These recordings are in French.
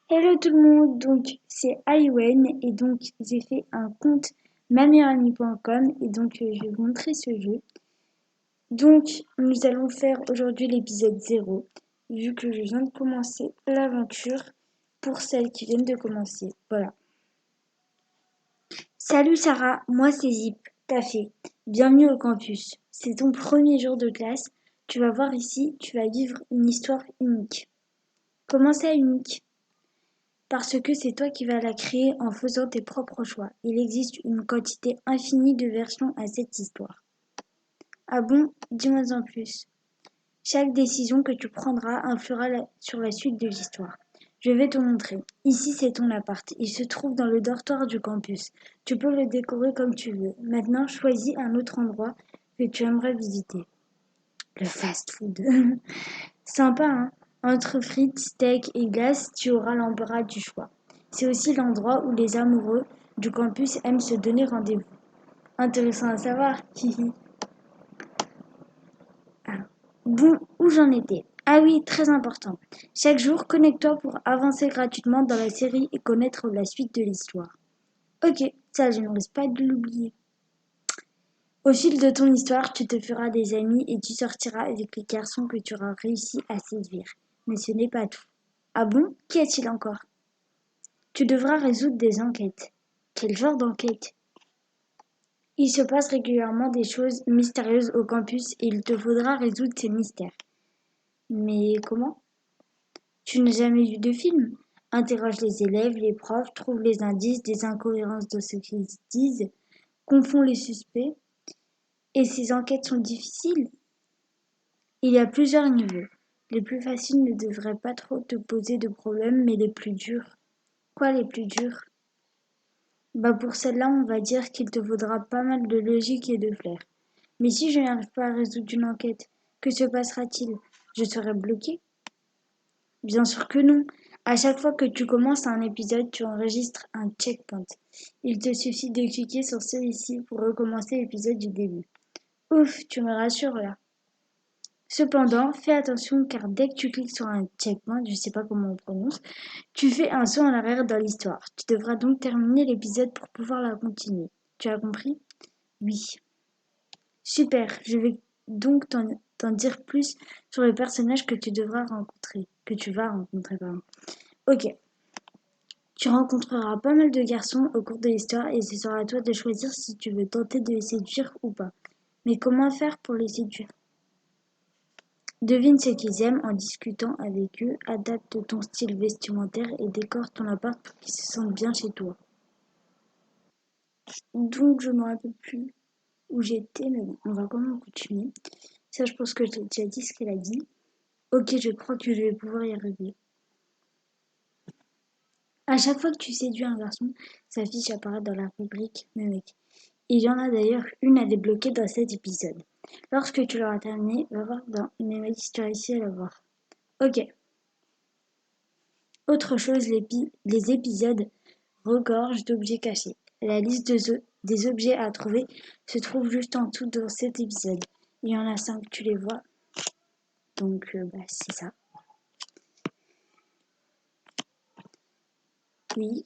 Hello tout le monde, donc c'est Iwen et donc j'ai fait un compte mameilleuramie.com et donc je vais vous montrer ce jeu. Donc nous allons faire aujourd'hui l'épisode 0 vu que je viens de commencer l'aventure pour celles qui viennent de commencer. Voilà. Salut Sarah, moi c'est Zip, t'as fait. Bienvenue au campus. C'est ton premier jour de classe. Tu vas voir ici, tu vas vivre une histoire unique. Comment ça unique? Parce que c'est toi qui vas la créer en faisant tes propres choix. Il existe une quantité infinie de versions à cette histoire. Ah bon? Dis-moi en plus. Chaque décision que tu prendras influera sur la suite de l'histoire. Je vais te montrer. Ici, c'est ton appart. Il se trouve dans le dortoir du campus. Tu peux le décorer comme tu veux. Maintenant, choisis un autre endroit que tu aimerais visiter. Le fast-food. Sympa, hein? Entre frites, steak et glace, tu auras l'embarras du choix. C'est aussi l'endroit où les amoureux du campus aiment se donner rendez-vous. Intéressant à savoir. Hihi. Ah. Bon, où j'en étais? Ah oui, très important. Chaque jour, connecte-toi pour avancer gratuitement dans la série et connaître la suite de l'histoire. Ok, ça, je ne risque pas de l'oublier. Au fil de ton histoire, tu te feras des amis et tu sortiras avec les garçons que tu auras réussi à séduire. Mais ce n'est pas tout. Ah bon? Qu'y a-t-il encore? Tu devras résoudre des enquêtes. Quel genre d'enquête? Il se passe régulièrement des choses mystérieuses au campus et il te faudra résoudre ces mystères. Mais comment? Tu n'as jamais vu de film? Interroge les élèves, les profs, trouve les indices, des incohérences dans ce qu'ils disent, confond les suspects. Et ces enquêtes sont difficiles? Il y a plusieurs niveaux. Les plus faciles ne devraient pas trop te poser de problèmes, mais les plus durs. Quoi les plus durs? Bah pour celle-là, on va dire qu'il te faudra pas mal de logique et de flair. Mais si je n'arrive pas à résoudre une enquête, que se passera-t-il? Je serai bloqué? Bien sûr que non. À chaque fois que tu commences un épisode, tu enregistres un checkpoint. Il te suffit de cliquer sur celui-ci pour recommencer l'épisode du début. Ouf, tu me rassures là. Cependant, fais attention car dès que tu cliques sur un checkpoint, je sais pas comment on prononce, tu fais un saut en arrière dans l'histoire. Tu devras donc terminer l'épisode pour pouvoir la continuer. Tu as compris? Oui. Super, je vais donc t'en dire plus sur le personnage que tu vas rencontrer, pardon. Ok, tu rencontreras pas mal de garçons au cours de l'histoire et ce sera à toi de choisir si tu veux tenter de les séduire ou pas. Mais comment faire pour les séduire? Devine ce qu'ils aiment en discutant avec eux, adapte ton style vestimentaire et décore ton appart pour qu'ils se sentent bien chez toi. Donc je me rappelle plus où j'étais, mais bon, on va quand même continuer. Ça, je pense que je l'ai déjà dit ce qu'elle a dit. Ok, je crois que je vais pouvoir y arriver. À chaque fois que tu séduis un garçon, sa fiche apparaît dans la rubrique Mes mecs. Il y en a d'ailleurs une à débloquer dans cet épisode. Lorsque tu l'auras terminé, va voir dans Mes mecs si tu as réussi à la voir. Ok. Autre chose, les épisodes regorgent d'objets cachés. La liste des objets à trouver se trouve juste en dessous dans cet épisode. Il y en a 5, tu les vois. Donc, c'est ça. Oui,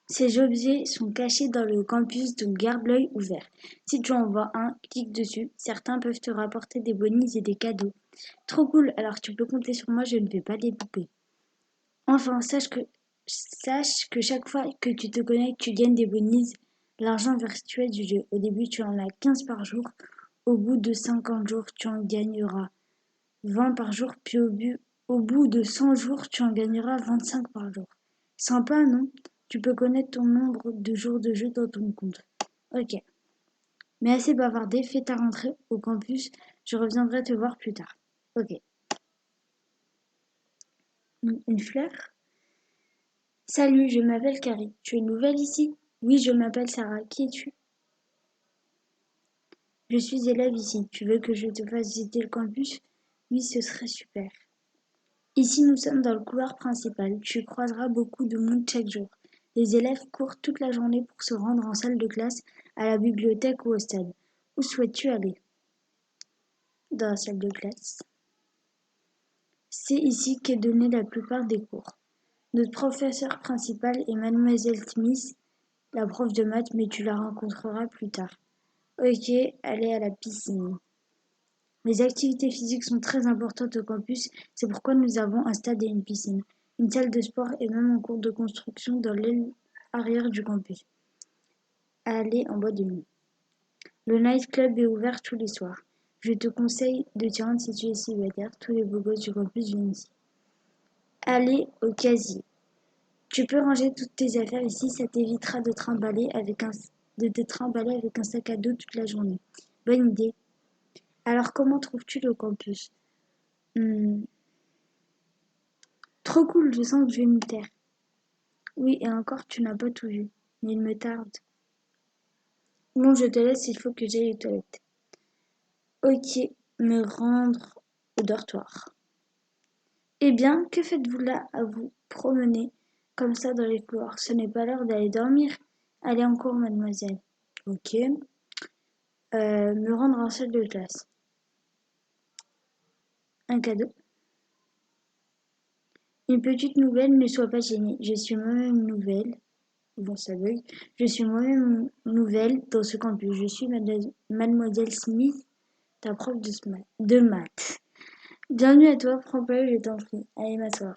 ces objets sont cachés dans le campus, donc garde l'œil ouvert. Si tu en vois un, clique dessus. Certains peuvent te rapporter des bonus et des cadeaux. Trop cool, alors tu peux compter sur moi, je ne vais pas les louper. Enfin, sache que chaque fois que tu te connectes, tu gagnes des bonus, l'argent virtuel du jeu. Au début, tu en as 15 par jour. Au bout de 50 jours, tu en gagneras 20 par jour. Puis au bout de 100 jours, tu en gagneras 25 par jour. Sympa, non? Tu peux connaître ton nombre de jours de jeu dans ton compte. Ok. Mais assez bavardé, fais ta rentrée au campus. Je reviendrai te voir plus tard. Ok. Une fleur? Salut, je m'appelle Carrie. Tu es nouvelle ici? Oui, je m'appelle Sarah. Qui es-tu? Je suis élève ici. Tu veux que je te fasse visiter le campus? Oui, ce serait super. Ici, nous sommes dans le couloir principal. Tu croiseras beaucoup de monde chaque jour. Les élèves courent toute la journée pour se rendre en salle de classe, à la bibliothèque ou au stade. Où souhaites-tu aller? Dans la salle de classe. C'est ici qu'est donnée la plupart des cours. Notre professeur principal est Mademoiselle Smith, la prof de maths, mais tu la rencontreras plus tard. Ok, allez à la piscine. Les activités physiques sont très importantes au campus, c'est pourquoi nous avons un stade et une piscine, une salle de sport et même un cours de construction dans l'aile arrière du campus. Allez en boîte de nuit. Le night club est ouvert tous les soirs. Je te conseille de t'y rendre si tu es célibataire, tous les beaux gosses du campus viennent ici. Allez au casier. Tu peux ranger toutes tes affaires ici, ça t'évitera de te trimballer avec un sac à dos toute la journée. Bonne idée. Alors comment trouves-tu le campus? Hmm, Trop cool, je sens que je vais m'y taire. Oui, et encore, tu n'as pas tout vu. Mais il me tarde. Bon, je te laisse, il faut que j'aille aux toilettes. Ok, me rendre au dortoir. Eh bien, que faites-vous là à vous promener comme ça dans les couloirs? Ce n'est pas l'heure d'aller dormir. Allez en cours, mademoiselle. Ok. Me rendre en salle de classe. Un cadeau. Une petite nouvelle, ne sois pas gênée. Je suis moi-même nouvelle. Bon, ça bug. Je suis moi-même nouvelle dans ce campus. Je suis mademoiselle Smith, ta prof de maths. Bienvenue à toi, prends pas, je t'en prie. Allez m'asseoir.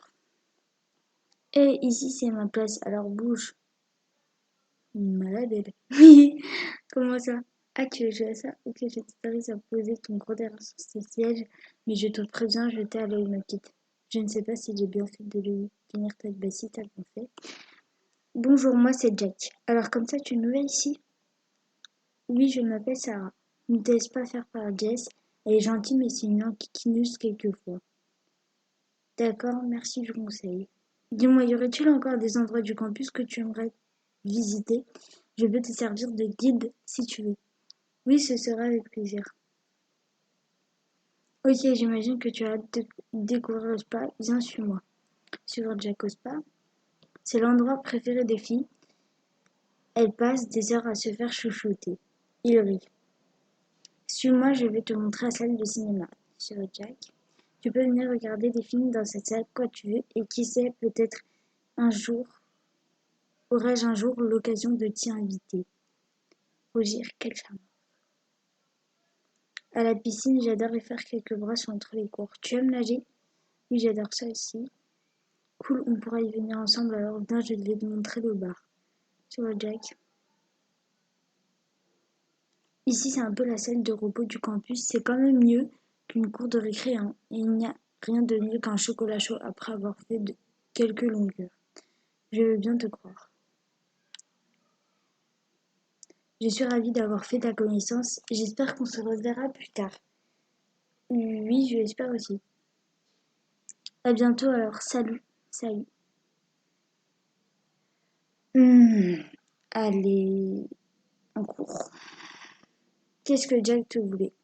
Et ici c'est ma place, alors bouge. Malade elle. Oui, comment ça? Ah, tu veux jouer à ça? Ok, je t'autorise à poser ton gros derrière sur ce siège, mais je te préviens, je t'ai à l'œil, ma petite. Je ne sais pas si j'ai bien fait de lui tenir tête. Bah si, t'as bien fait. Bonjour, moi c'est Jack. Alors comme ça, tu es nouvelle ici? Oui, je m'appelle Sarah. Ne te laisse pas faire par Jess. Elle est gentille, mais c'est une enquiquineuse quelquefois. D'accord, merci du conseil. Dis-moi, y aurait-il encore des endroits du campus que tu aimerais visiter? Je peux te servir de guide si tu veux. Oui, ce sera avec plaisir. Ok, j'imagine que tu as hâte de découvrir le spa. Viens, suis-moi. Suivre Jack au spa. C'est l'endroit préféré des filles. Elles passent des heures à se faire chouchouter. Il rit. Suis-moi, je vais te montrer la salle de cinéma. Suivre Jack. Tu peux venir regarder des films dans cette salle quand tu veux et qui sait, peut-être un jour, aurais-je un jour l'occasion de t'y inviter. Rougir, quel charme. À la piscine, j'adore y faire quelques brasses entre les cours. Tu aimes nager? Oui, j'adore ça aussi. Cool, on pourra y venir ensemble alors viens, je vais te montrer le bar. Tu vois, Jack. Ici, c'est un peu la salle de repos du campus. C'est quand même mieux qu'une cour de récré, hein. Et il n'y a rien de mieux qu'un chocolat chaud après avoir fait quelques longueurs. Je veux bien te croire. Je suis ravie d'avoir fait ta connaissance. J'espère qu'on se reverra plus tard. Oui, je l'espère aussi. À bientôt alors. Salut. Salut. Allez, en cours. Qu'est-ce que Jack te voulait?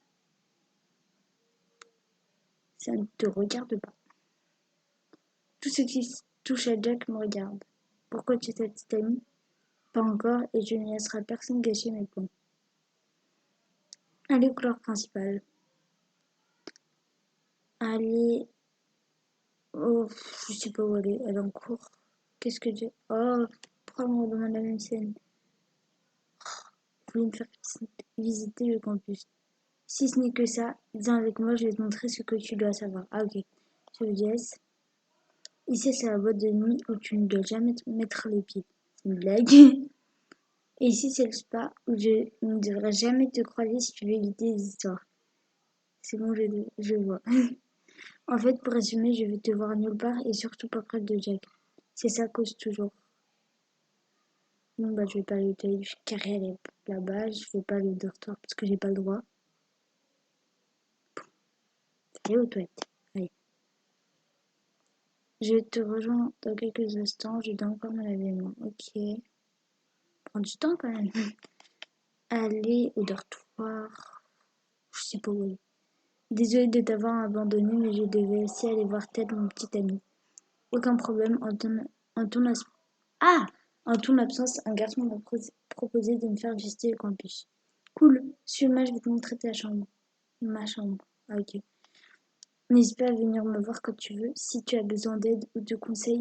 Ça ne te regarde pas. Tout ce qui touche à Jack me regarde. Pourquoi tu es ta petite amie? Pas encore, et je ne laisserai personne gâcher mes points. Allez, couleur principale. Allez. Oh, je sais pas où aller. Elle est en cours. Qu'est-ce que j'ai? Oh, pourquoi on me demande la même scène? Vous voulez me faire visiter le campus. Si ce n'est que ça, viens avec moi, je vais te montrer ce que tu dois savoir. Ah, ok. Je dis yes. Ici, c'est la boîte de nuit où tu ne dois jamais mettre les pieds. C'est une blague. Et ici, c'est le spa où je ne devrais jamais te croiser si tu veux éviter les histoires. C'est bon, je vois. En fait, pour résumer, je vais te voir nulle part et surtout pas près de Jack. C'est ça cause toujours. Non, bah, je vais pas aller au carré là-bas, je vais pas aller au dortoir parce que j'ai pas le droit. Allez aux toilettes. Allez. Je te rejoins dans quelques instants, je dois encore me laver les mains. Ok. Prends du temps quand même. Aller au dortoir. Je sais pas où aller. Désolée de t'avoir abandonné, mais je devais aussi aller voir Ted, mon petit ami. Aucun problème, en ton as- ah! En ton absence, un garçon m'a proposé de me faire visiter le campus. Cool, suis-moi, je vais te montrer ta chambre. Ma chambre. Ah, ok. N'hésite pas à venir me voir quand tu veux. Si tu as besoin d'aide ou de conseils,